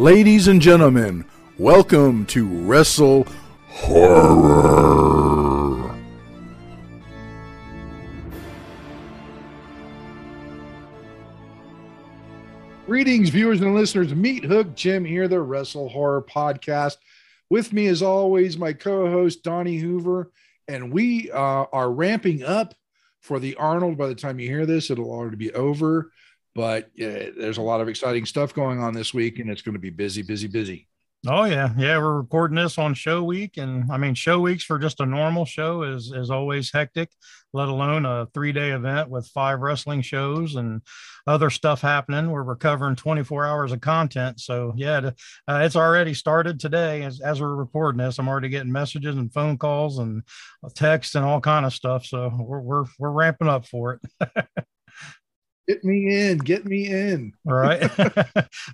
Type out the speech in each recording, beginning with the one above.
Ladies and gentlemen, welcome to Wrestle Horror. Greetings, viewers and listeners. Meet Hook Jim here, the Wrestle Horror Podcast. With me, as always, my co-host, Donnie Hoover, and we are ramping up for the Arnold. By the time you hear this, it'll already be over. But there's a lot of exciting stuff going on this week, and it's going to be busy, busy, busy. Oh, yeah. Yeah, we're recording this on show week. And I mean, show weeks for just a normal show is always hectic, let alone a 3-day event with 5 wrestling shows and other stuff happening. We're covering 24 hours of content. So, yeah, it's already started today as we're recording this. I'm already getting messages and phone calls and texts and all kind of stuff. So we're ramping up for it. Get me in. All right.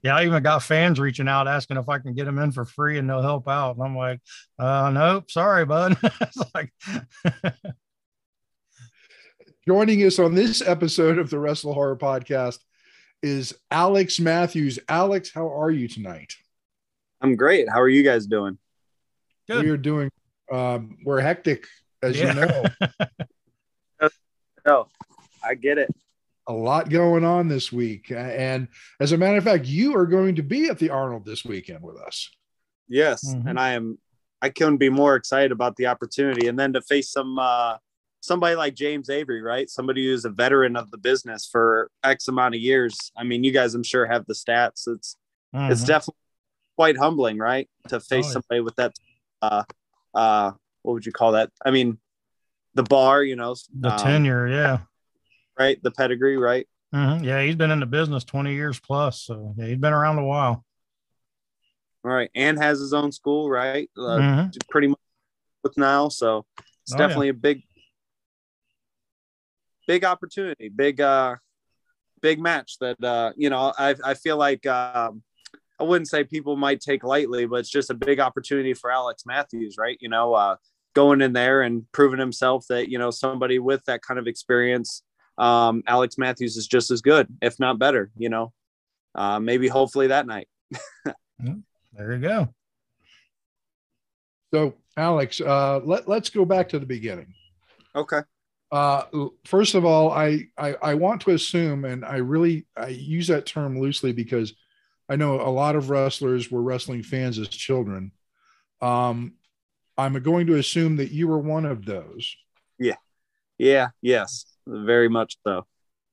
Yeah, I even got fans reaching out asking if I can get them in for free and they'll help out. And I'm like, nope, sorry, bud. It's like Joining us on this episode of the Wrestle Horror Podcast is Alex Matthews. Alex, how are you tonight? I'm great. How are you guys doing? Good. We are doing, we're hectic, as you know. Oh, I get it. A lot going on this week. And as a matter of fact, you are going to be at the Arnold this weekend with us. Yes. Mhm. And I couldn't be more excited about the opportunity. And then to face somebody like James Avery, right? Somebody who's a veteran of the business for X amount of years. I mean, you guys, I'm sure, have the stats. It's definitely quite humbling, right? To face somebody with that, what would you call that? I mean, the bar, the tenure. Yeah. Right. The pedigree, right? Mm-hmm. Yeah. He's been in the business 20 years plus. So yeah, he's been around a while. All right. And has his own school, right? Mhm. Pretty much with now. So it's definitely a big opportunity, big match that, I feel like, I wouldn't say people might take lightly, but it's just a big opportunity for Alex Matthews, right? Going in there and proving himself that, somebody with that kind of experience, Alex Matthews is just as good, if not better, maybe hopefully that night. There you go. So, Alex, let's go back to the beginning. Okay. First of all, I want to assume, and I use that term loosely because I know a lot of wrestlers were wrestling fans as children. I'm going to assume that you were one of those. Yeah. Yes. Very much so.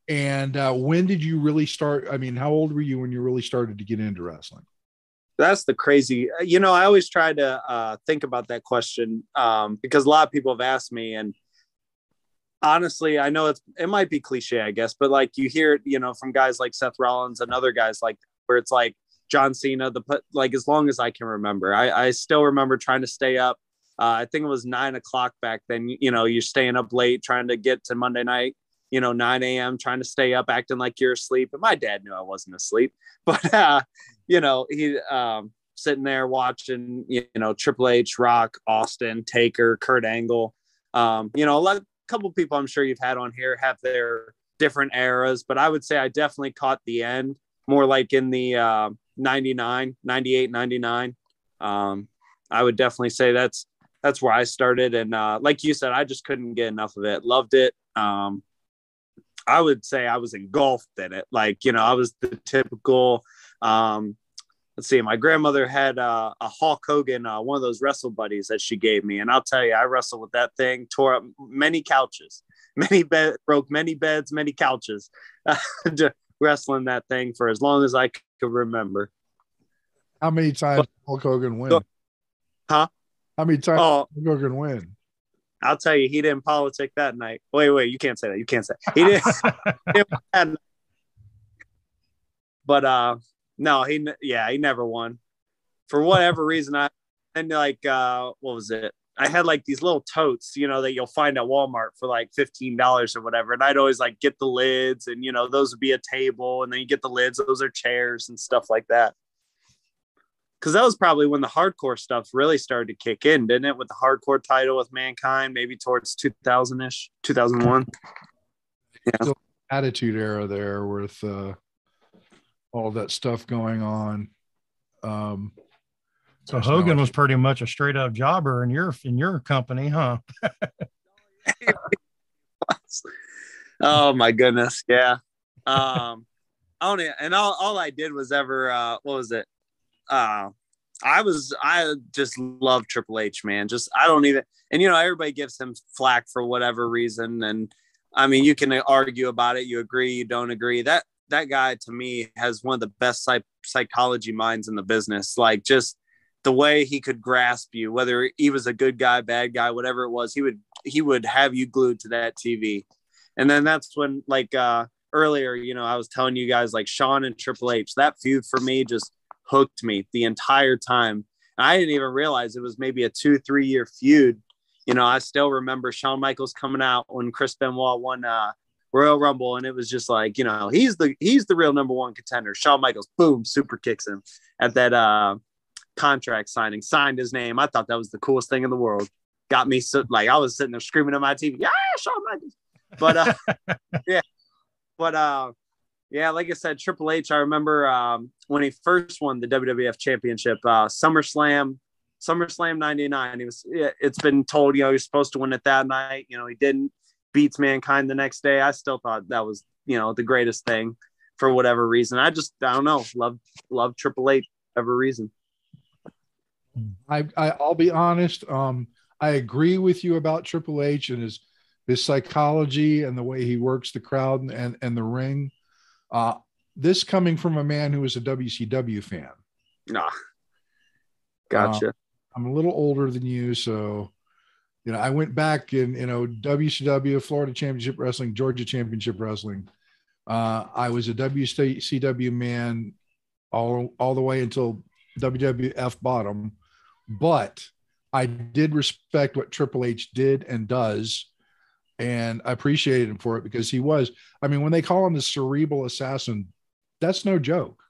And when did you really start? I mean, how old were you when you really started to get into wrestling? That's the crazy, I always try to think about that question because a lot of people have asked me, and honestly, I know it might be cliche, I guess, but like you hear it, from guys like Seth Rollins and other guys like where it's like John Cena, like as long as I can remember, I still remember trying to stay up. I think it was 9 o'clock back then. You're staying up late trying to get to Monday night, 9 a.m. trying to stay up, acting like you're asleep. And my dad knew I wasn't asleep, but he sitting there watching, Triple H, Rock, Austin, Taker, Kurt Angle. A couple of people I'm sure you've had on here have their different eras, but I would say I definitely caught the end more like in the 98, 99. I would definitely say that's where I started. And like you said, I just couldn't get enough of it. Loved it. I would say I was engulfed in it. Like, I was the typical, let's see, my grandmother had a Hulk Hogan, one of those wrestle buddies that she gave me. And I'll tell you, I wrestled with that thing, tore up many couches, broke many beds, many couches, wrestling that thing for as long as I could remember. How many times Hulk Hogan win? Huh? How many times Hulk Hogan win? I'll tell you, he didn't politic that night. Wait, you can't say that. You can't say he didn't. But no, he never won for whatever reason. What was it? I had like these little totes, that you'll find at Walmart for like $15 or whatever. And I'd always like get the lids and, those would be a table, and then you get the lids. Those are chairs and stuff like that. Because that was probably when the hardcore stuff really started to kick in, didn't it? With the hardcore title with Mankind, maybe towards 2000-ish, 2001. Yeah. Still Attitude Era there with all that stuff going on. So Hogan was pretty much a straight up jobber in your company, huh? Oh my goodness. Yeah. All I did was ever, what was it? I just love Triple H, man. I don't even, and everybody gives him flack for whatever reason. And I mean, you can argue about it. You agree, you don't agree. That guy to me has one of the best psychology minds in the business. Like just the way he could grasp you, whether he was a good guy, bad guy, whatever it was, he would have you glued to that TV. And then that's when, like, earlier, I was telling you guys, like, Shawn and Triple H, that feud for me just hooked me the entire time. And I didn't even realize it was maybe a 2-3 year feud. I still remember Shawn Michaels coming out when Chris Benoit won Royal Rumble, and it was just like, he's the real number one contender. Shawn Michaels, boom, super kicks him at that contract signing, signed his name. I thought that was the coolest thing in the world. Got me so, like, I was sitting there screaming at my TV, yeah, Shawn Michaels. But yeah, like I said, Triple H, I remember when he first won the WWF Championship, SummerSlam 99. It's been told, he was supposed to win it that night. He didn't. Beats Mankind the next day. I still thought that was, the greatest thing for whatever reason. I don't know. Love Triple H for whatever reason. I'll be honest. I agree with you about Triple H and his psychology and the way he works the crowd and the ring. This coming from a man who was a WCW fan. Nah. Gotcha. I'm a little older than you, so I went back in WCW, Florida Championship Wrestling, Georgia Championship Wrestling. I was a WCW man all the way until WWF bottom, but I did respect what Triple H did and does. And I appreciated him for it because he was, when they call him the cerebral assassin, that's no joke.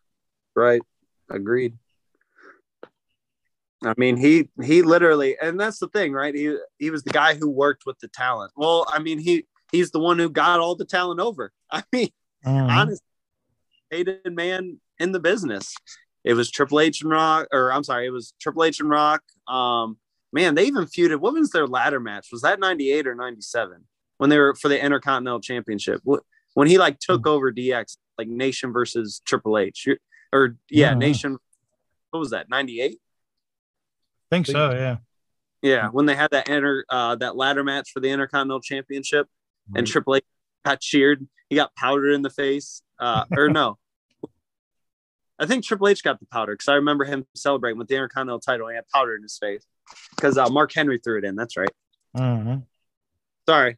Right. Agreed. He literally, and that's the thing, right? He was the guy who worked with the talent. Well, he's the one who got all the talent over. Honestly, hated man in the business. It was Triple H and Rock, it was Triple H and Rock. Man, they even feuded. What was their ladder match? Was that 98 or 97 when they were for the Intercontinental Championship? When he took over DX, like Nation versus Triple H, Nation. What was that? 98. I think so. Yeah. Yeah. When they had that ladder match for the Intercontinental Championship, and Triple H got cheered, he got powdered in the face. Or no, I think Triple H got the powder because I remember him celebrating with the Intercontinental title. He had powder in his face because Mark Henry threw it in. That's right. Mm-hmm. Sorry,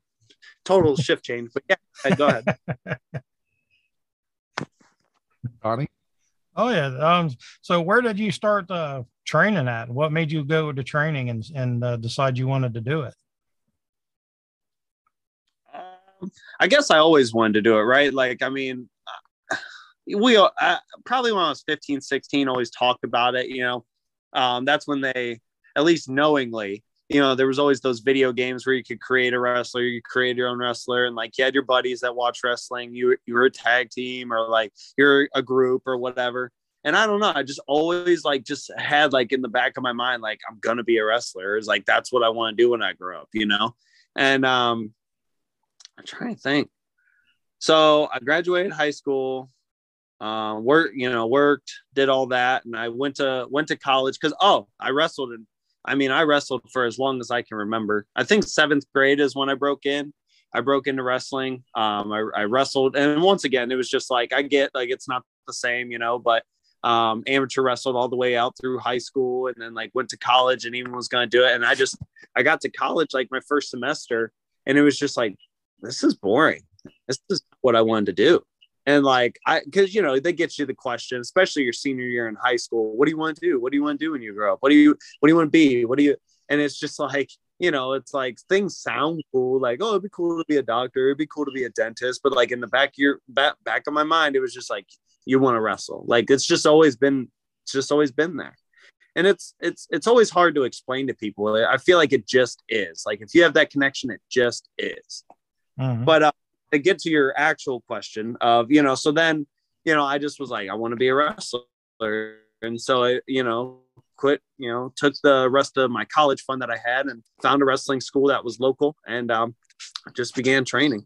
total shift change. But yeah, go ahead. Donnie? Oh yeah. So where did you start training at? What made you go to training and decide you wanted to do it? I guess I always wanted to do it, right? We probably when I was 15, 16, always talked about it, that's when they, at least knowingly, there was always those video games where you could create a wrestler, you could create your own wrestler. And you had your buddies that watch wrestling, you were a tag team or you're a group or whatever. And I don't know, I just always just had in the back of my mind, I'm going to be a wrestler. It's that's what I want to do when I grow up, And I'm trying to think. So I graduated high school, worked, did all that. And I went to college because, I wrestled. I wrestled for as long as I can remember. I think 7th grade is when I broke into wrestling. I wrestled. And once again, it was just I get it's not the same, but amateur wrestled all the way out through high school and then went to college and even was going to do it. And I got to college my first semester and it was just this is boring. This is what I wanted to do. And because they get you the question, especially your senior year in high school. What do you want to do? What do you want to do when you grow up? What do you want to be? And it's just it's things sound cool. It'd be cool to be a doctor. It'd be cool to be a dentist. But in the back of my mind, it was just you want to wrestle. It's just always been there. And it's always hard to explain to people. I feel it just is. If you have that connection, it just is. Mm-hmm. But to get to your actual question of, so then, I just was I want to be a wrestler. And so I, quit, took the rest of my college fund that I had and found a wrestling school that was local, and just began training.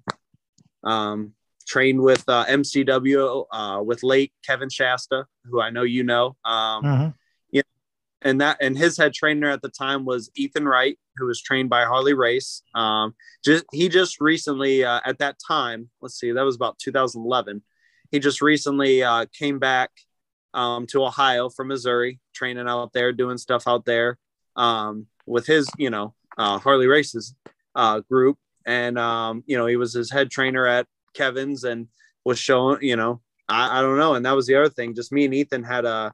Trained with MCW with late Kevin Shasta, who I know you know. And his head trainer at the time was Ethan Wright, who was trained by Harley Race. He just recently, at that time, let's see, that was about 2011. He just recently came back to Ohio from Missouri, training out there, doing stuff out there with his, Harley Race's group. And, he was his head trainer at Kevin's and was showing, I don't know. And that was the other thing. Just me and Ethan had a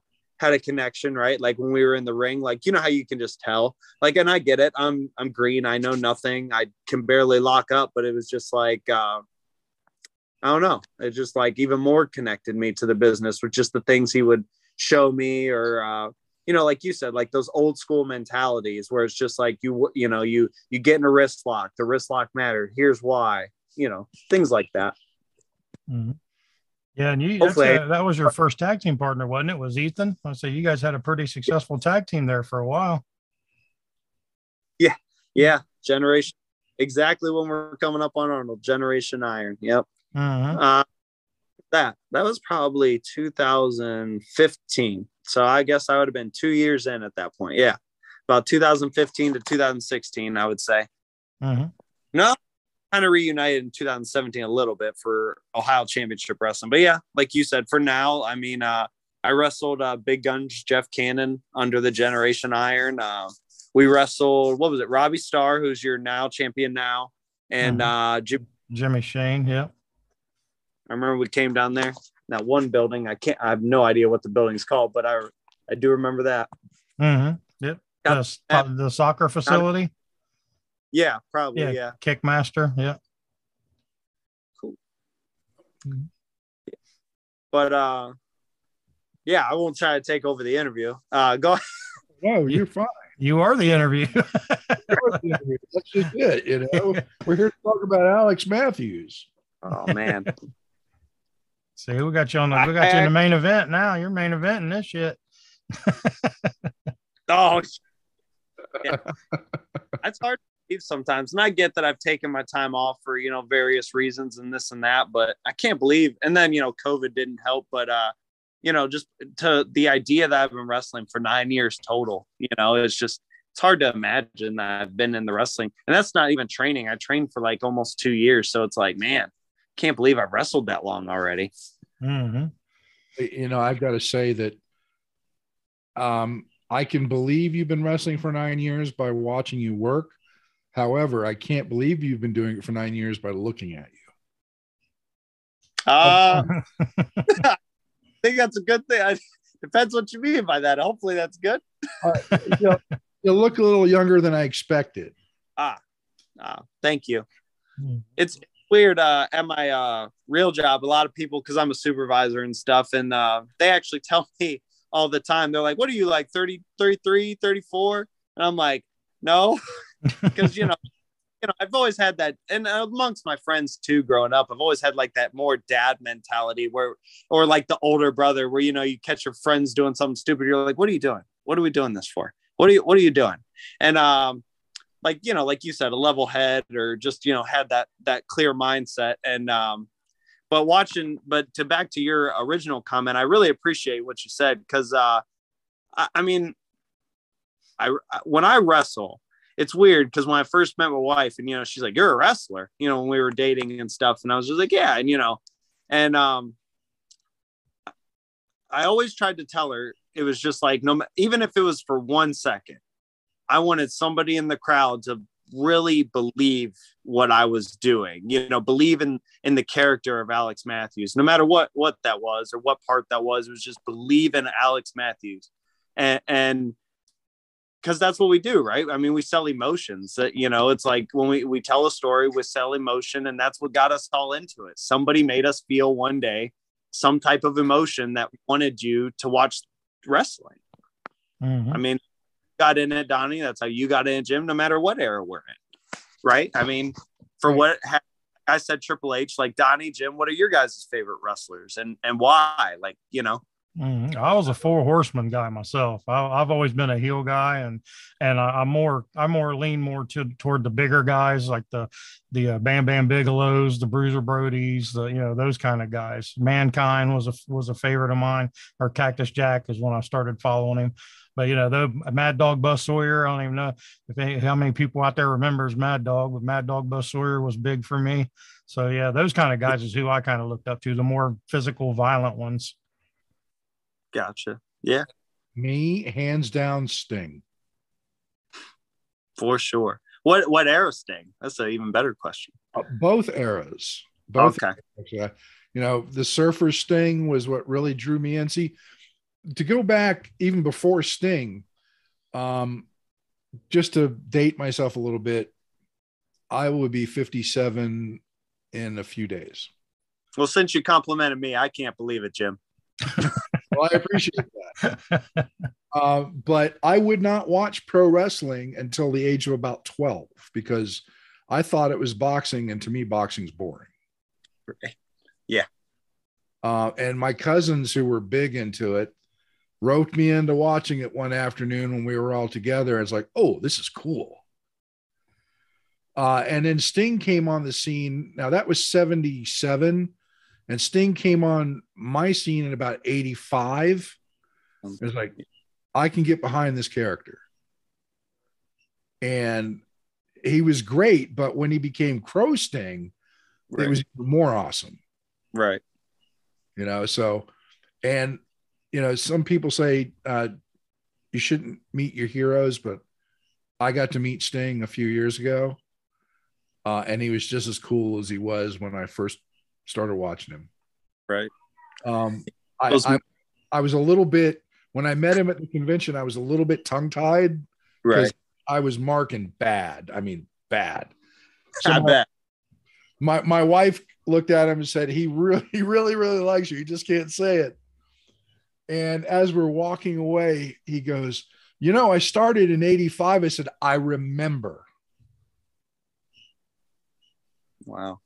connection, right? Like when we were in the ring, like, how you can just tell, like, and I get it. I'm green. I know nothing. I can barely lock up, but it was just like, I don't know. It just like even more connected me to the business with just the things he would show me, or, like you said, like those old school mentalities where it's just like, you get in a wrist lock, the wrist lock mattered. Here's why, things like that. Mm-hmm. Yeah, and that was your first tag team partner, wasn't it? Was Ethan? So you guys had a pretty successful tag team there for a while. Yeah. Generation, exactly when we're coming up on Arnold, Generation Iron. Yep. Mm-hmm. That was probably 2015. So I guess I would have been 2 years in at that point. Yeah, about 2015 to 2016, I would say. Mm-hmm. No. Kind of reunited in 2017 a little bit for Ohio Championship Wrestling, but yeah, like you said, for now, I mean, I wrestled Big Guns Jeff Cannon under the Generation Iron. We wrestled, what was it, Robbie Starr, who's your now champion now, and Jimmy Shane. Yeah, I remember we came down there, that one building. I have no idea what the building's called, but I do remember that. Mm-hmm. Yep, the soccer facility. Yeah, probably. Yeah. Kickmaster. Yeah. Cool. But I won't try to take over the interview. Go ahead. No, you're fine. You are the interview. That's just it. We're here to talk about Alex Matthews. Oh man. See, we got you in the main event now. You're main eventing this shit. Oh, yeah. That's hard sometimes, and I get that I've taken my time off for various reasons and this and that, but I can't believe, and then COVID didn't help, but just to the idea that I've been wrestling for 9 years total, it's hard to imagine that I've been in the wrestling, and that's not even training. I trained for like almost 2 years, so it's like, man, can't believe I've wrestled that long already. Mm-hmm. I've got to say that I can believe you've been wrestling for 9 years by watching you work. However, I can't believe you've been doing it for 9 years by looking at you. I think that's a good thing. Depends what you mean by that. Hopefully that's good. You look a little younger than I expected. Thank you. It's weird. At my real job, a lot of people, because I'm a supervisor and stuff, and they actually tell me all the time, they're like, what are you, like 30, 33, 34? And I'm like, no. Because I've always had that, and amongst my friends too, growing up, I've always had like that more dad mentality or like the older brother where you catch your friends doing something stupid, you're like, what are you doing? What are we doing this for? What are you doing? And like you said, a level head, or just had that clear mindset. And but back to your original comment, I really appreciate what you said, because when I wrestle, it's weird, because when I first met my wife, and she's like, you're a wrestler, when we were dating and stuff, and I was just like, yeah, and I always tried to tell her, it was just like, even if it was for 1 second, I wanted somebody in the crowd to really believe what I was doing, believe in the character of Alex Matthews, no matter what that was or what part that was. It was just believe in Alex Matthews, and because that's what we do, right? I mean, we sell emotions. That it's like when we tell a story, we sell emotion, and that's what got us all into it. Somebody made us feel one day some type of emotion that wanted you to watch wrestling. Mm-hmm. I mean, got in it, Donnie. That's how you got in it, Jim. No matter what era we're in, right? I mean, for what I said, Triple H, like Donnie, Jim. What are your guys' favorite wrestlers, and why? Like, I was a four horseman guy myself. I've always been a heel guy, and I more lean more toward the bigger guys like the Bam Bam Bigelows, the Bruiser Brodies, those kind of guys. Mankind was a favorite of mine, or Cactus Jack is when I started following him. But the Mad Dog Buzz Sawyer, I don't even know how many people out there remembers Mad Dog, but Mad Dog Buzz Sawyer was big for me. So yeah, those kind of guys is who I kind of looked up to, the more physical, violent ones. Gotcha. Yeah. Me, hands down, Sting. For sure. What era Sting? That's an even better question. Both eras. Both. Okay. Eras. The Surfer Sting was what really drew me in. See, to go back even before Sting, just to date myself a little bit, I would be 57 in a few days. Well, since you complimented me, I can't believe it, Jim. Well, I appreciate that. But I would not watch pro wrestling until the age of about 12 because I thought it was boxing, and to me, boxing's boring. Yeah. And my cousins who were big into it roped me into watching it one afternoon when we were all together. It's like, oh, this is cool. And then Sting came on the scene. Now that was 77. And Sting came on my scene in about 85. It's like, I can get behind this character. And he was great, but when he became Crow Sting, It was more awesome. Right. So, and, some people say you shouldn't meet your heroes, but I got to meet Sting a few years ago. And he was just as cool as he was when I first started watching him. Right. I was a little bit, when I met him at the convention, I was a little bit tongue tied. Right. I was marking bad. I mean, bad. So I bet. My wife looked at him and said, he really likes you. You just can't say it. And as we're walking away, he goes, I started in 85. I said, I remember. Wow.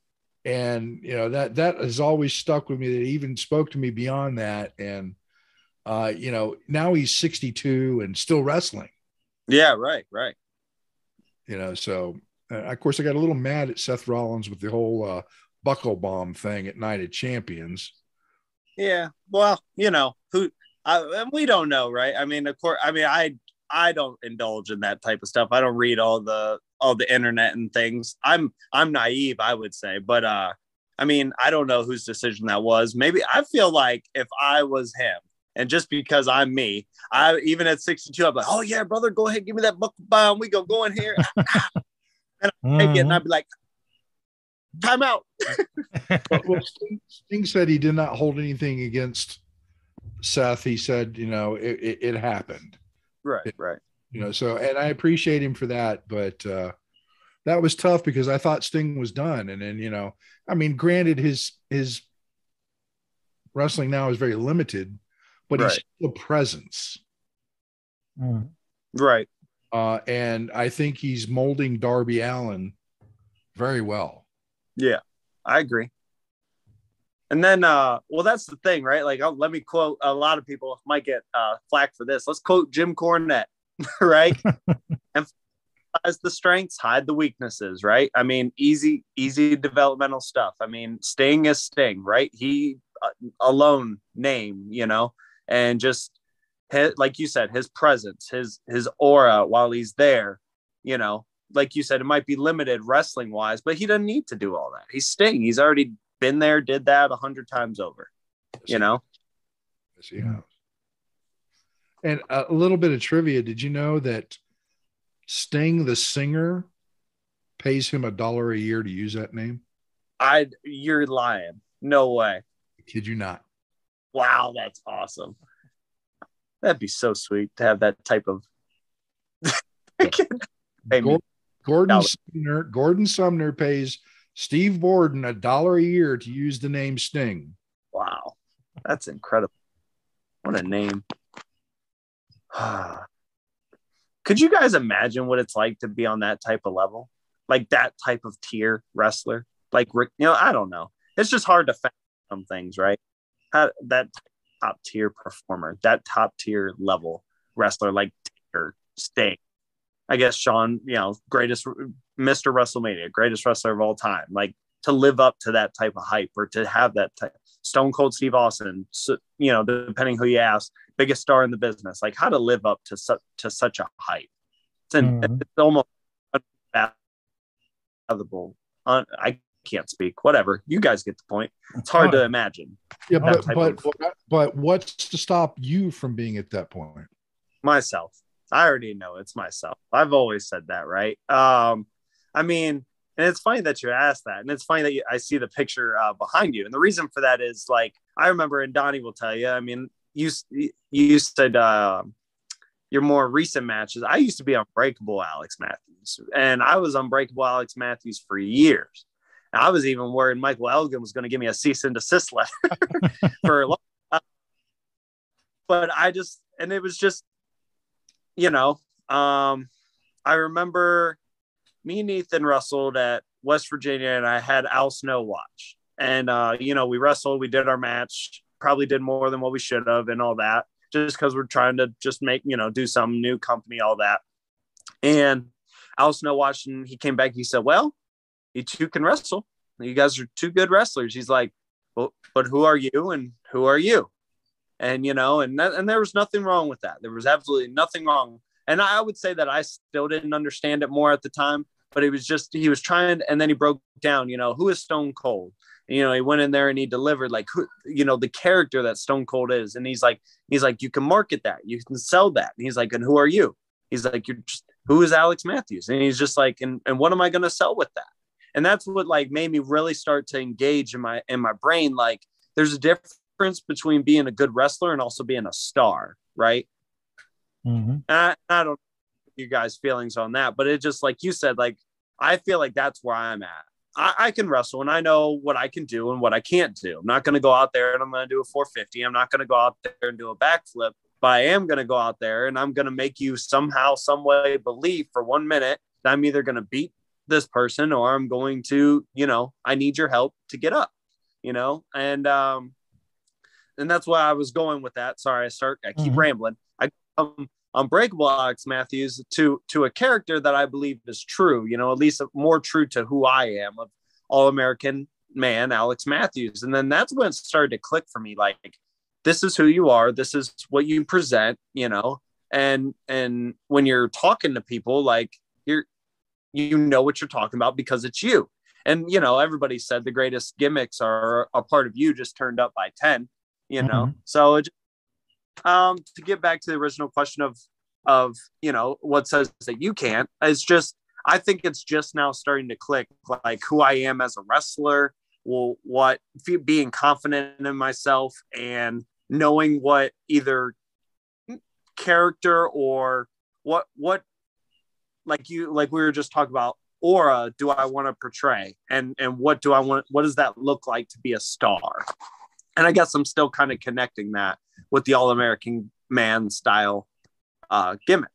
And, that has always stuck with me, that he even spoke to me beyond that. And, now he's 62 and still wrestling. Yeah. Right. So of course I got a little mad at Seth Rollins with the whole buckle bomb thing at Night of Champions. Yeah. Well, we don't know. Right. I mean, of course, I don't indulge in that type of stuff. I don't read all the internet and things. I'm naive, I would say, but I don't know whose decision that was. Maybe I feel like if I was him, and just because I'm me, even at 62, I'm like, oh yeah, brother, go ahead, give me that buckle bomb. We go in here, and I'd be like, time out. Well, Sting said he did not hold anything against Seth. He said, it happened. Right. So, and I appreciate him for that, but that was tough because I thought Sting was done. And then, granted his wrestling now is very limited, but he's still a presence. Right. And I think he's molding Darby Allin very well. Yeah, I agree. And then, that's the thing, right? Like, let me quote, a lot of people might get flack for this. Let's quote Jim Cornette, right? Emphasize the strengths, hide the weaknesses, right? Easy developmental stuff. Sting is Sting, right? He alone name, and just like you said, his presence, his aura while he's there, like you said, it might be limited wrestling wise, but he doesn't need to do all that. He's Sting. He's already been there, did that 100 times over, Yes, he has. And a little bit of trivia. Did you know that Sting, the singer, pays him $1 a year to use that name? You're lying. No way. I kid you not. Wow. That's awesome. That'd be so sweet to have that type of. Gordon Sumner pays Steve Borden $1 a year to use the name Sting. Wow. That's incredible. What a name. Could you guys imagine what it's like to be on that type of level? Like that type of tier wrestler? Like Rick, I don't know. It's just hard to fathom some things, right? top tier performer, that top tier level wrestler, like Taker, Sting. I guess Shawn, greatest Mr. WrestleMania, greatest wrestler of all time. Like, to live up to that type of hype, or to have that type, Stone Cold Steve Austin, depending who you ask, biggest star in the business, like, how to live up to such a hype. It's almost unfathomable. I can't speak, whatever. You guys get the point. It's hard to imagine. Yeah, but what's to stop you from being at that point? Myself. I already know it's myself. I've always said that, right? I mean, and it's funny that you asked that. And it's funny that I see the picture behind you. And the reason for that is, like, I remember, and Donnie will tell you, I mean, you said your more recent matches. I used to be Unbreakable Alex Matthews, and I was Unbreakable Alex Matthews for years. And I was even worried Michael Elgin was going to give me a cease and desist letter for a long time. But it was just, I remember me and Ethan wrestled at West Virginia, and I had Al Snow watch. And, we wrestled, we did our match, probably did more than what we should have and all that, just because we're trying to just make, do some new company, all that. And Al Snow watched, and he came back, he said, well, you two can wrestle. You guys are two good wrestlers. He's like, well, but who are you and who are you? And, and there was nothing wrong with that. There was absolutely nothing wrong. And I would say that I still didn't understand it more at the time, but it was just, he was trying, and then he broke down, who is Stone Cold? And, he went in there and he delivered, like, who, the character that Stone Cold is. And he's like, you can market that, you can sell that. And he's like, and who are you? He's like, who is Alex Matthews? And he's just like, and what am I going to sell with that? And that's what, like, made me really start to engage in my brain. Like, there's a difference between being a good wrestler and also being a star. Right. Mm-hmm. I don't know you guys' feelings on that, but it just, like you said, like, I feel like that's where I'm at. I can wrestle, and I know what I can do and what I can't do. I'm not going to go out there and I'm going to do a 450. I'm not going to go out there and do a backflip, but I am going to go out there and I'm going to make you somehow, some way believe for 1 minute that I'm either going to beat this person or I'm going to, I need your help to get up, and that's why I was going with that. Sorry, I keep rambling. Unbreakable Alex Matthews to a character that I believe is true, at least more true to who I am, of All-American man, Alex Matthews. And then that's when it started to click for me. Like, this is who you are. This is what you present, and when you're talking to people, like, you know what you're talking about because it's you. And, everybody said the greatest gimmicks are a part of you just turned up by 10, so it, to get back to the original question of what says that you can't, it's just, I think it's just now starting to click, like, who I am as a wrestler, being confident in myself and knowing what either character or what like we were just talking about, aura do I want to portray, and what does that look like to be a star? And I guess I'm still kind of connecting that with the All-American man style gimmick.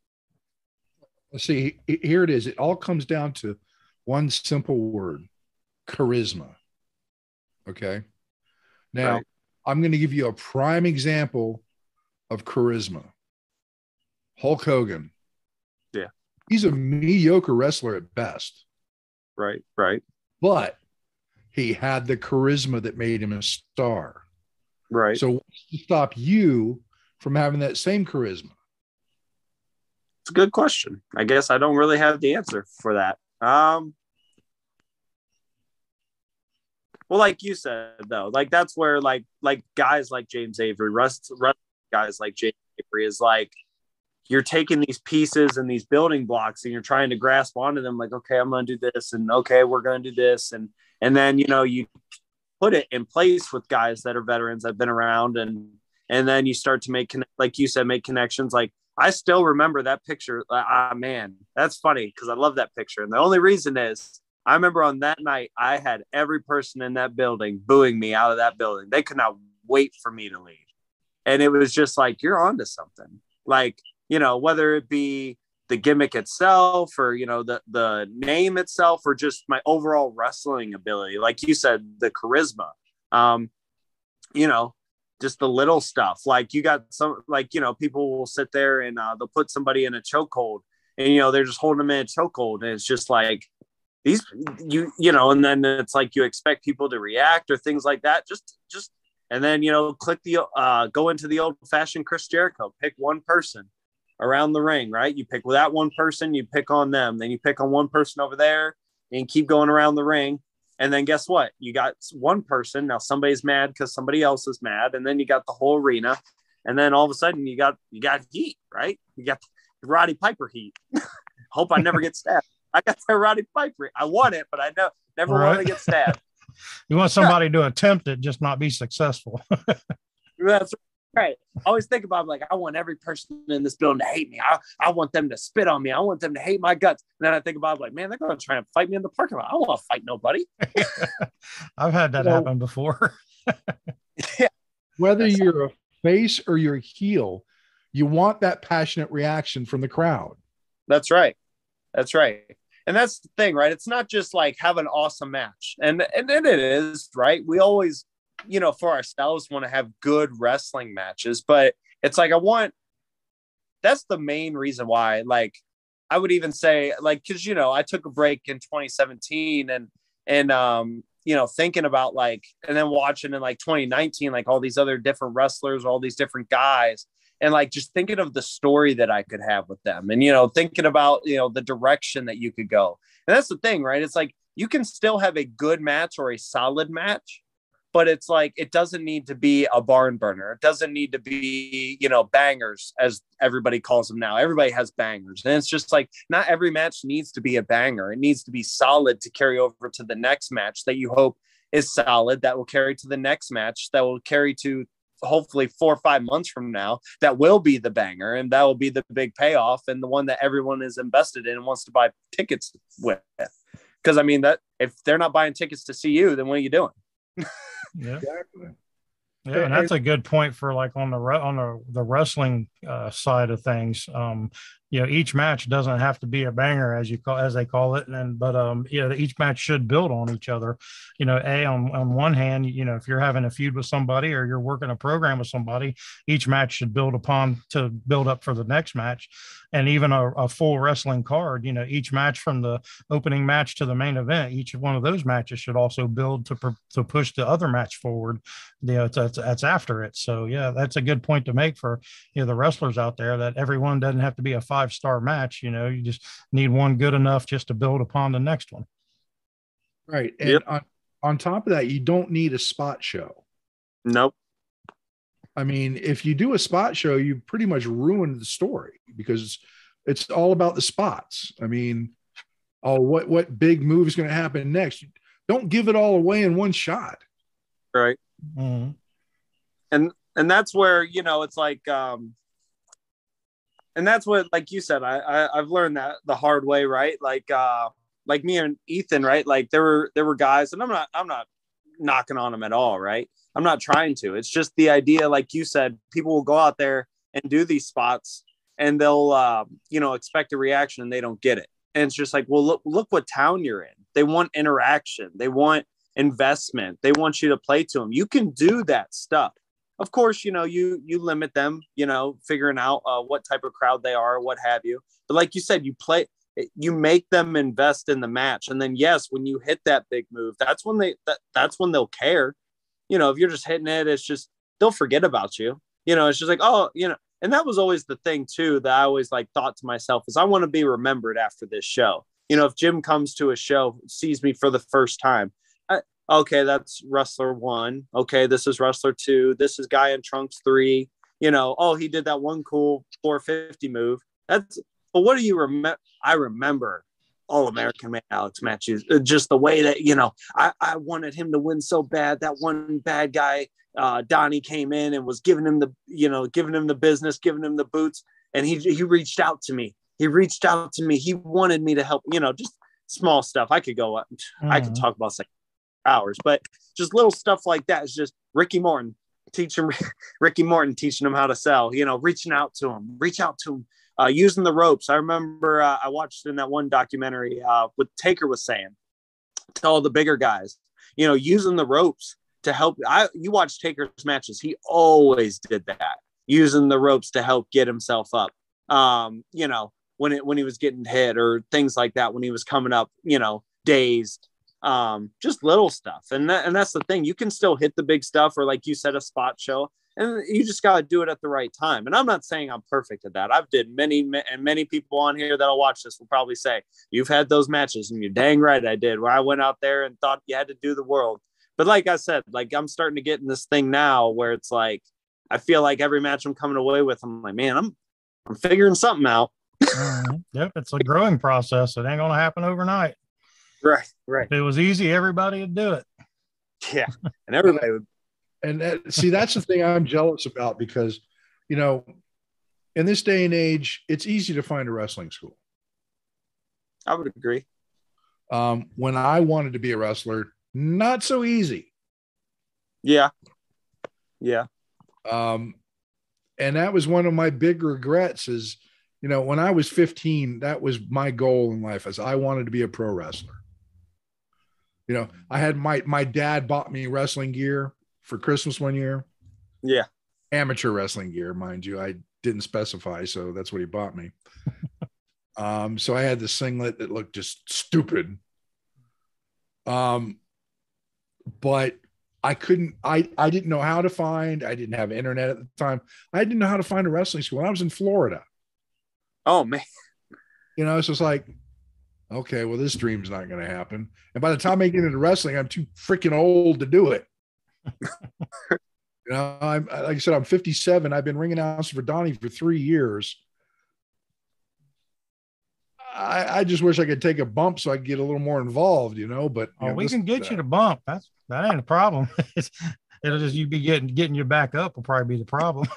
See, here it is. It all comes down to one simple word: charisma. Okay. Now, right. I'm going to give you a prime example of charisma. Hulk Hogan. Yeah. He's a mediocre wrestler at best. Right. But he had the charisma that made him a star. Right. So what's to stop you from having that same charisma? It's a good question. I guess I don't really have the answer for that. Well, like you said, though, like, that's where like guys like James Avery, guys like James Avery is like, you're taking these pieces and these building blocks and you're trying to grasp onto them. Like, okay, I'm going to do this, and okay, we're going to do this. And then, you put it in place with guys that are veterans that have been around. And then you start to like you said, make connections. Like, I still remember that picture. Man, that's funny because I love that picture. And the only reason is I remember on that night, I had every person in that building booing me out of that building. They could not wait for me to leave. And it was just like, you're onto something. Like, whether it be the gimmick itself or, the name itself, or just my overall wrestling ability. Like you said, the charisma, just the little stuff. Like you got some, like, people will sit there and they'll put somebody in a chokehold, and, they're just holding them in a chokehold. And it's just like and then it's like, you expect people to react or things like that. And then, click go into the old fashioned Chris Jericho, pick one person around the ring, right? You pick that one person, you pick on them, then you pick on one person over there, and keep going around the ring. And then guess what? You got one person. Now somebody's mad because somebody else is mad. And then you got the whole arena. And then all of a sudden you got heat, right? You got the Roddy Piper heat. Hope I never get stabbed. I got that Roddy Piper. I want it, but I never want to get stabbed. You want somebody to attempt it, just not be successful. That's right. I always think about, like, I want every person in this building to hate me. I want them to spit on me. I want them to hate my guts. And then I think about, like, man, they're going to try and fight me in the parking lot. I don't want to fight nobody. I've had that happen before. Yeah. Whether you're a face or you're a heel, you want that passionate reaction from the crowd. That's right. And that's the thing, right? It's not just like have an awesome match. And it is, right? We always, for ourselves want to have good wrestling matches, but it's like, that's the main reason why, like, I would even say, like, cause I took a break in 2017 and thinking about, like, and then watching in like 2019, like all these other different wrestlers, all these different guys, and like just thinking of the story that I could have with them, and thinking about the direction that you could go. And that's the thing, right? It's like you can still have a good match or a solid match, but it's like it doesn't need to be a barn burner. It doesn't need to be bangers, as everybody calls them now. Everybody has bangers, and it's just like not every match needs to be a banger. It needs to be solid to carry over to the next match that you hope is solid, that will carry to the next match, that will carry to hopefully 4 or 5 months from now, that will be the banger, and that will be the big payoff, and the one that everyone is invested in and wants to buy tickets with. Because I mean, that if they're not buying tickets to see you, then what are you doing? Yeah, exactly. Yeah, and that's a good point for, like, on the wrestling side of things. Each match doesn't have to be a banger, as they call it, but each match should build on each other. On one hand, if you're having a feud with somebody or you're working a program with somebody, each match should build up for the next match. And even a full wrestling card, each match from the opening match to the main event, each one of those matches should also build to push the other match forward. That's after it. So yeah, that's a good point to make for the wrestlers out there, that everyone doesn't have to be a 5-star match. You just need one good enough just to build upon the next one. Right. And on top of that, you don't need a spot show. Nope. I mean, if you do a spot show, you pretty much ruined the story, because it's all about the spots. I mean, what big move is going to happen next? Don't give it all away in one shot. Right. Mm-hmm. And that's where, it's like, and that's what, like you said, I've learned that the hard way, right? Like me and Ethan, right? Like there were guys, and I'm not knocking on them at all, right? I'm not trying to. It's just the idea, like you said, people will go out there and do these spots, and they'll, expect a reaction, and they don't get it. And it's just like, well, look what town you're in. They want interaction. They want investment. They want you to play to them. You can do that stuff. Of course, you limit them, figuring out what type of crowd they are, what have you. But like you said, you make them invest in the match. And then, yes, when you hit that big move, that's when they'll care. If you're just hitting it, it's just, they'll forget about you. It's just like, oh, and that was always the thing too, that I always like thought to myself, is I want to be remembered after this show. If Jim comes to a show, sees me for the first time, okay, that's Wrestler 1. Okay, this is Wrestler 2. This is Guy in Trunks 3. Oh, he did that one cool 450 move. But what do you remember? I remember All-American Man Alex Matthews. Just the way that, I wanted him to win so bad. That one bad guy, Donnie, came in and was giving him the business, giving him the boots. And he reached out to me. He wanted me to help, just small stuff. I could go up. I could talk about hours, but just little stuff like that is just Ricky Morton teaching him how to sell, reaching out to him, using the ropes. I remember I watched in that one documentary what Taker was saying to all the bigger guys, using the ropes to help. You watch Taker's matches. He always did that, using the ropes to help get himself up. You know, when he was getting hit or things like that, when he was coming up, you know, dazed, just little stuff. And that's the thing. You can still hit the big stuff, or like you said, a spot show, and you just got to do it at the right time. And I'm not saying I'm perfect at that. I've did many people on here that'll watch this will probably say, you've had those matches, and you're dang right I did, where I went out there and thought you had to do the world. But like I said, like I'm starting to get in this thing now where it's like, I feel like every match I'm coming away with, I'm like, man, I'm figuring something out. Yep. It's a growing process. It ain't going to happen overnight. Right. If it was easy, everybody would do it. Yeah. And everybody would. And see, that's the thing I'm jealous about, because, you know, in this day and age, it's easy to find a wrestling school. I would agree. When I wanted to be a wrestler, not so easy. Yeah. Yeah. And that was one of my big regrets is, you know, when I was 15, that was my goal in life, as I wanted to be a pro wrestler. You know, I had my dad bought me wrestling gear for Christmas one year. Yeah. Amateur wrestling gear, mind you. I didn't specify, so that's what he bought me. So I had this singlet that looked just stupid. But I didn't know how to find, I didn't have internet at the time. I didn't know how to find a wrestling school. I was in Florida. Oh, man. You know, it's just like, okay, well, this dream's not going to happen. And by the time I get into wrestling, I'm too freaking old to do it. You know, like I said, I'm 57. I've been ring announcer for Donnie for 3 years. I just wish I could take a bump so I could get a little more involed, you know, but you know, we can get you to bump. That ain't a problem. It'll just, you be getting you back up will probably be the problem.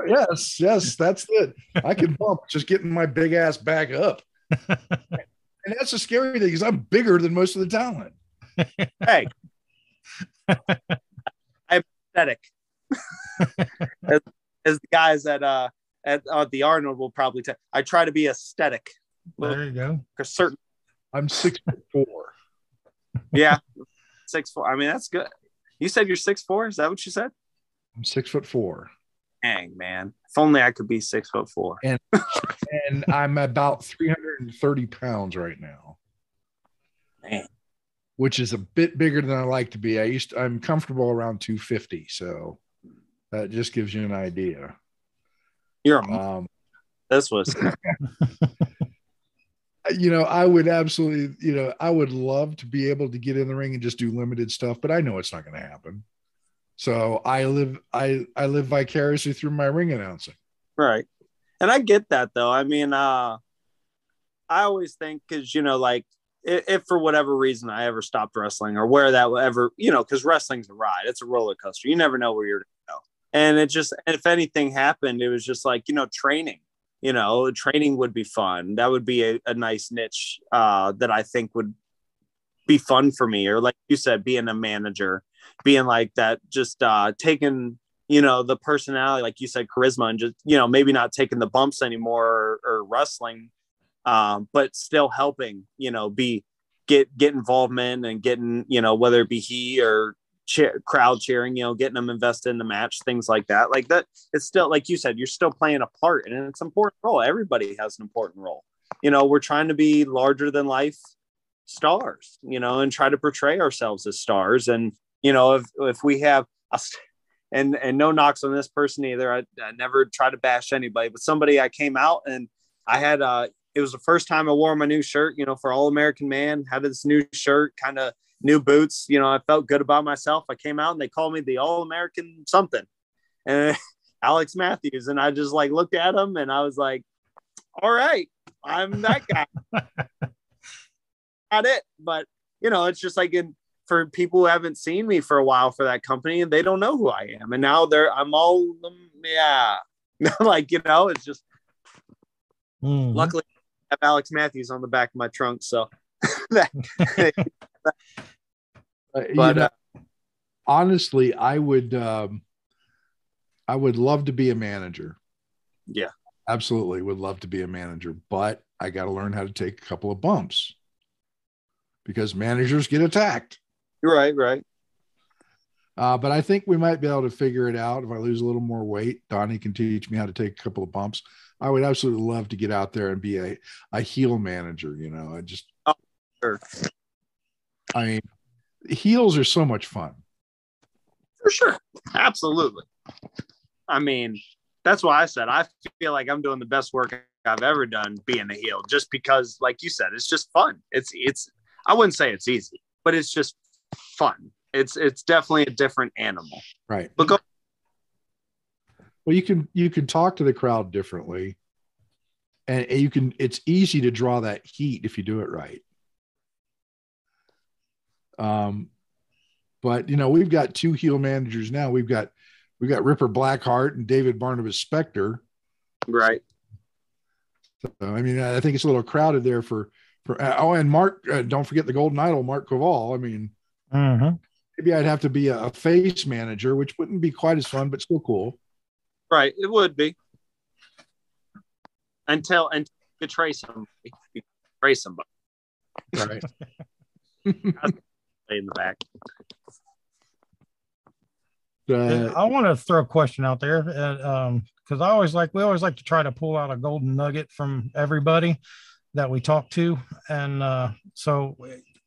Yes, that's it. I can bump, just getting my big ass back up. And that's the scary thing, because I'm bigger than most of the talent. Hey, I'm aesthetic. as the guys at the Arnold will probably tell. I try to be aesthetic. There you go. Certain. I'm 6'4". Yeah, 6'4". I mean, that's good. You said you're 6'4"? Is that what you said? I'm 6'4". Dang, man. If only I could be 6'4". And I'm about 330 pounds right now. Man. Which is a bit bigger than I like to be. I'm comfortable around 250. So that just gives you an idea. This was. You know, I would absolutely, you know, I would love to be able to get in the ring and just do limited stuff, but I know it's not going to happen. So I live vicariously through my ring announcing. Right. And I get that though. I mean, I always think, cause you know, like if for whatever reason I ever stopped wrestling or where that will ever, you know, cause wrestling's a ride, it's a roller coaster. You never know where you're going to go. And it just, if anything happened, it was just like, you know, training would be fun. That would be a nice niche that I think would be fun for me. Or like you said, being a manager, being like that, just taking, you know, the personality, like you said, charisma, and just, you know, maybe not taking the bumps anymore or wrestling, but still helping, you know, get involvement and getting, you know, whether it be he or crowd cheering, you know, getting them invested in the match, things like that. Like that, it's still, like you said, you're still playing a part, and it's an important role. Everybody has an important role. You know, we're trying to be larger than life stars, you know, and try to portray ourselves as stars. And, you know, if we have and no knocks on this person either. I never try to bash anybody, but somebody, I came out and I had, it was the first time I wore my new shirt, you know, for All American Man, had this new shirt, kind of new boots, you know, I felt good about myself. I came out and they called me the All American something, and Alex Matthews. And I just like looked at him and I was like, all right, I'm that guy. Not it. But, you know, it's just like for people who haven't seen me for a while for that company, and they don't know who I am. And now I'm all, yeah. Like, you know, it's just, luckily I have Alex Matthews on the back of my trunk. So, honestly, I would love to be a manager. Yeah, absolutely would love to be a manager, but I got to learn how to take a couple of bumps because managers get attacked. Right. But I think we might be able to figure it out. If I lose a little more weight, Donnie can teach me how to take a couple of bumps. I would absolutely love to get out there and be a heel manager. You know, Sure. I mean, heels are so much fun. For sure. Absolutely. I mean, that's why I said I feel like I'm doing the best work I've ever done being a heel, just because, like you said, it's just fun. It's I wouldn't say it's easy, but it's just fun. It's definitely a different animal. Right. But well, you can talk to the crowd differently, and it's easy to draw that heat if you do it right. But you know, we've got two heel managers now. We've got Ripper Blackheart and David Barnabas Spector. Right. So, I mean, I think it's a little crowded there for and Mark, don't forget the Golden Idol, Mark Koval. I mean, maybe I'd have to be a face manager, which wouldn't be quite as fun, but still cool. Right. It would be. Until betray somebody. Betray somebody. Right. In the back. I want to throw a question out there because we always like to try to pull out a golden nugget from everybody that we talk to. And so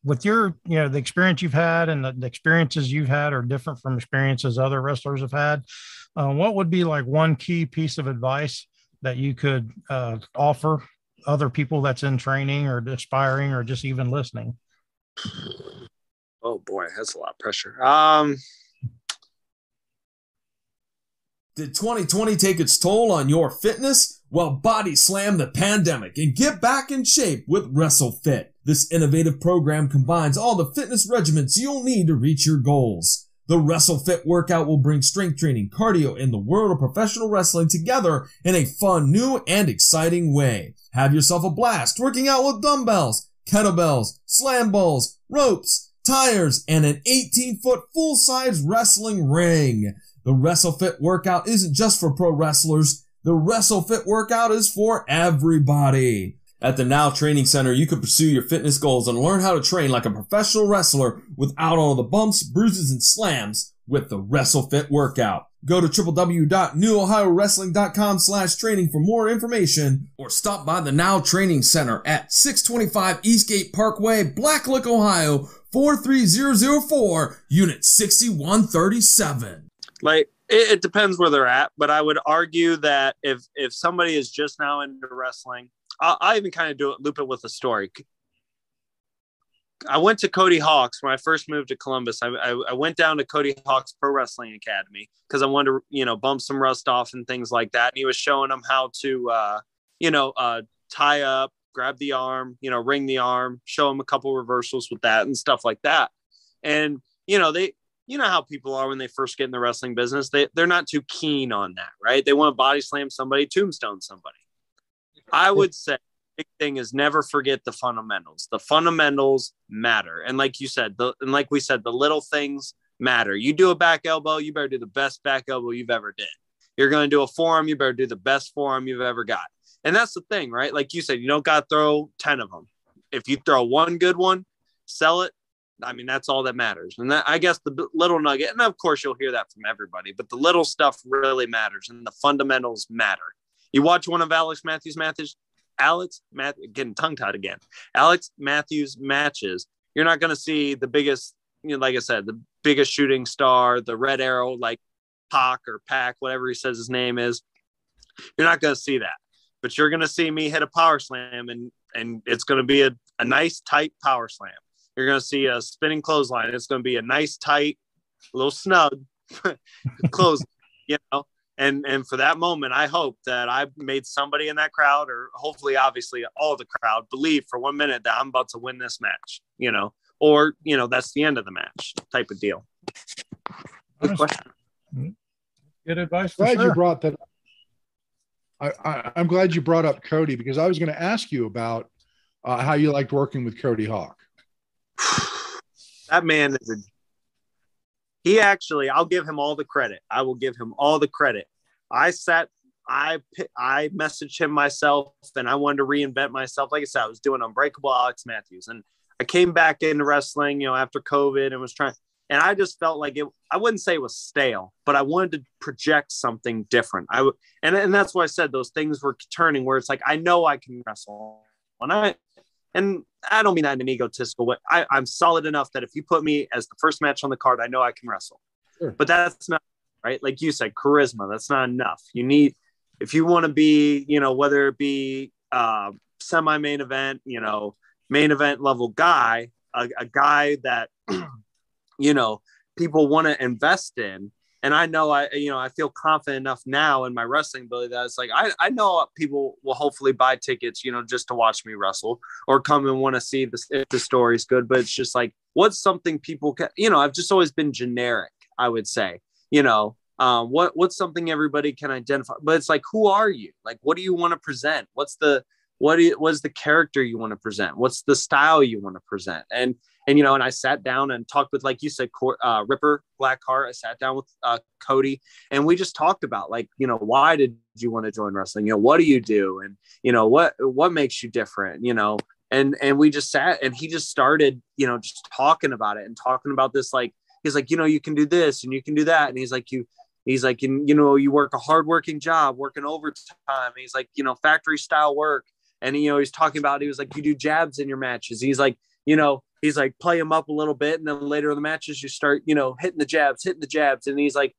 with your, the experience you've had and the experiences you've had are different from experiences other wrestlers have had. What would be like one key piece of advice that you could offer other people that's in training or aspiring or just even listening? Oh boy, that's a lot of pressure. Did 2020 take its toll on your fitness? Well, body slam the pandemic and get back in shape with WrestleFit. This innovative program combines all the fitness regimens you'll need to reach your goals. The WrestleFit workout will bring strength training, cardio, and the world of professional wrestling together in a fun, new, and exciting way. Have yourself a blast working out with dumbbells, kettlebells, slam balls, ropes, tires, and an 18-foot full-size wrestling ring. The WrestleFit workout isn't just for pro wrestlers. The WrestleFit workout is for everybody. At the Now Training Center, you can pursue your fitness goals and learn how to train like a professional wrestler without all the bumps, bruises, and slams with the WrestleFit workout. Go to www.newohiowrestling.com/training for more information, or stop by the Now Training Center at 625 Eastgate Parkway, Blacklick, Ohio, 43004, Unit 6137. Like, it depends where they're at, but I would argue that if somebody is just now into wrestling, I even kind of loop it with a story. I went to Cody Hawks when I first moved to Columbus. I went down to Cody Hawks Pro Wrestling Academy because I wanted to, bump some rust off and things like that. And he was showing them how to, tie up, grab the arm, ring the arm, show them a couple reversals with that and stuff like that. And, how people are when they first get in the wrestling business. They're not too keen on that, right? They want to body slam somebody, tombstone somebody. I would say the big thing is never forget the fundamentals. The fundamentals matter. And like you said, the little things matter. You do a back elbow, you better do the best back elbow you've ever did. You're going to do a forearm, you better do the best forearm you've ever got. And that's the thing, right? Like you said, you don't got to throw 10 of them. If you throw one good one, sell it. I mean, that's all that matters. And that, I guess the little nugget, and of course you'll hear that from everybody, but the little stuff really matters and the fundamentals matter. You watch one of Alex Matthews matches, getting tongue-tied again. Alex Matthews matches, you're not going to see the biggest, like I said, the biggest shooting star, the red arrow, like Pac or Pac, whatever he says his name is. You're not going to see that. But you're going to see me hit a power slam, and it's going to be a nice, tight power slam. You're going to see a spinning clothesline. It's going to be a nice, tight, little snug close, And for that moment, I hope that I made somebody in that crowd, or hopefully, obviously, all the crowd, believe for 1 minute that I'm about to win this match, or, that's the end of the match type of deal. Good question. Good advice. Glad you brought that up. I'm glad you brought up Cody, because I was going to ask you about how you liked working with Cody Hawk. That man is I'll give him all the credit. I will give him all the credit. I messaged him myself, and I wanted to reinvent myself. Like I said, I was doing Unbreakable Alex Matthews, and I came back into wrestling, after COVID, and was trying. And I just felt like I wouldn't say it was stale, but I wanted to project something different. And that's why I said those things were turning where it's like, I know I can wrestle. And I don't mean that in an egotistical way. I'm solid enough that if you put me as the first match on the card, I know I can wrestle. Sure. But that's not right. Like you said, charisma, that's not enough. You need, if you want to be, whether it be semi-main event, main event level guy, a guy that, people want to invest in. And I know I feel confident enough now in my wrestling ability that it's like, I know people will hopefully buy tickets, just to watch me wrestle or come and want to see this, if the story's good, but it's just like, what's something people can, I've just always been generic, I would say, what's something everybody can identify, but it's like, who are you? Like, what do you want to present? What's the character you want to present? What's the style you want to present? And I sat down and talked with, like you said, Ripper Blackheart. I sat down with Cody, and we just talked about, like, why did you want to join wrestling? What do you do? And, what makes you different, and we just sat, and he just started, just talking about it and talking about this. Like, he's like, you can do this and you can do that. And he's like, you work a hardworking job, working overtime. And he's like, factory style work. And, he's talking about, he was like, you do jabs in your matches. He's like, he's like, play him up a little bit. And then later in the matches, you start, hitting the jabs. And he's like,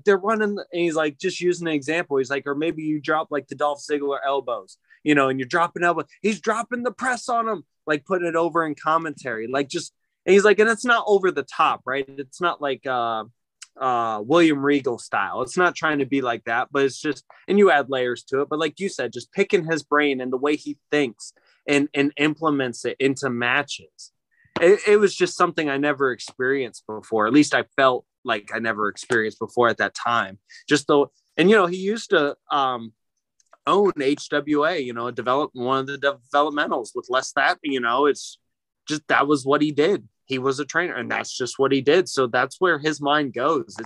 they're running. And he's like, just using an example. He's like, or maybe you drop like the Dolph Ziggler elbows, and you're dropping elbow. He's dropping the press on him, like putting it over in commentary, like just, and he's like, and it's not over the top, right? It's not like William Regal style. It's not trying to be like that, but it's just, and you add layers to it. But like you said, just picking his brain and the way he thinks and implements it into matches. It was just something I never experienced before. At least I felt like I never experienced before at that time. Just though, and he used to own HWA, develop one of the developmentals with Les Thatcher. It's just, that was what he did. He was a trainer, and that's just what he did. So that's where his mind goes.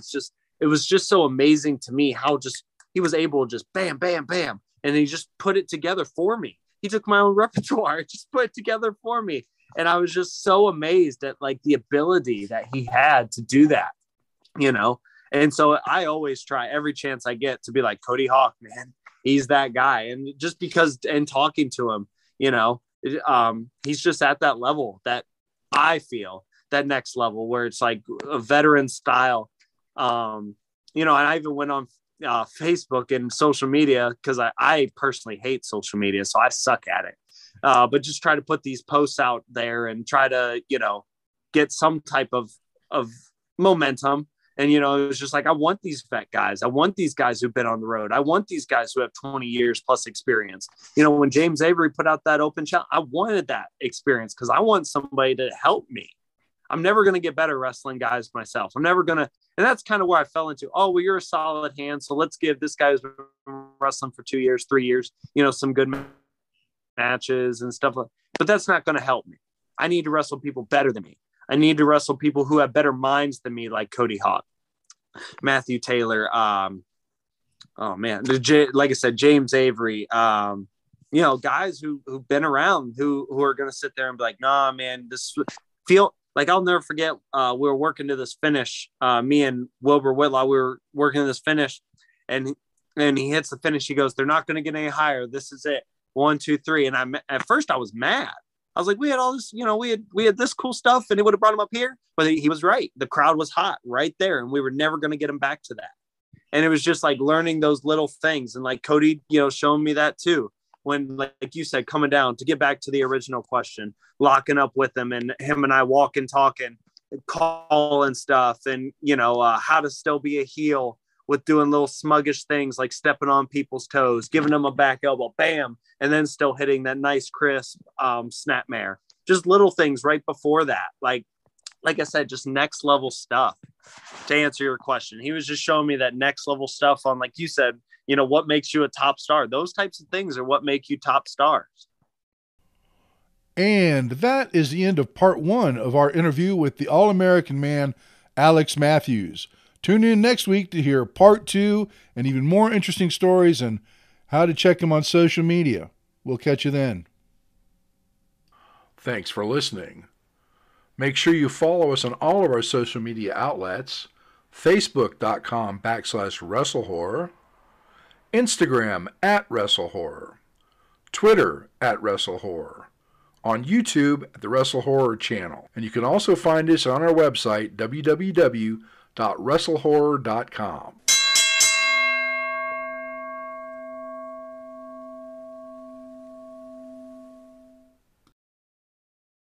It was just so amazing to me how just he was able to just bam, bam, bam, and he just put it together for me. He took my own repertoire, just put it together for me. And I was just so amazed at like the ability that he had to do that, And so I always try every chance I get to be like, Cody Hawk, man, he's that guy. And just because, and talking to him, he's just at that level that I feel, that next level where it's like a veteran style. And I even went on Facebook and social media because I personally hate social media, so I suck at it. But just try to put these posts out there and try to, get some type of momentum. And, it was just like, I want these vet guys. I want these guys who've been on the road. I want these guys who have 20 years plus experience. When James Avery put out that open challenge, I wanted that experience because I want somebody to help me. I'm never going to get better wrestling guys myself. I'm never going to. And that's kind of where I fell into, well, you're a solid hand. So let's give this guy who's been wrestling for 2 years, 3 years, some good matches and stuff. But that's not going to help me. I need to wrestle people better than me. I need to wrestle people who have better minds than me, like Cody Hawk, Matthew Taylor. Like I said, James Avery, guys who've been around who are going to sit there and be like, nah, man, I'll never forget. We were working to this finish. Me and Wilbur Whitlaw, we were working to this finish, and he hits the finish. He goes, they're not going to get any higher. This is it. 1, 2, 3. And at first I was mad. I was like, we had all this, we had this cool stuff, and it would have brought him up here. But he was right. The crowd was hot right there, and we were never going to get him back to that. And it was just like learning those little things. And like Cody, showing me that too. When, like you said, coming down, to get back to the original question, locking up with him and I walking, talking, calling stuff, and, how to still be a heel with doing little smuggish things like stepping on people's toes, giving them a back elbow, bam, and then still hitting that nice crisp snapmare. Just little things right before that. Like I said, just next level stuff. To answer your question, he was just showing me that next level stuff on, like you said, what makes you a top star. Those types of things are what make you top stars. And that is the end of part 1 of our interview with the All-American man, Alex Matthews. Tune in next week to hear part 2 and even more interesting stories and how to check him on social media. We'll catch you then. Thanks for listening. Make sure you follow us on all of our social media outlets, facebook.com/WrestleHorror, Instagram @WrestleHorror, Twitter @WrestleHorror, on YouTube at the Wrestle Horror channel. And you can also find us on our website, www.wrestlehorror.com.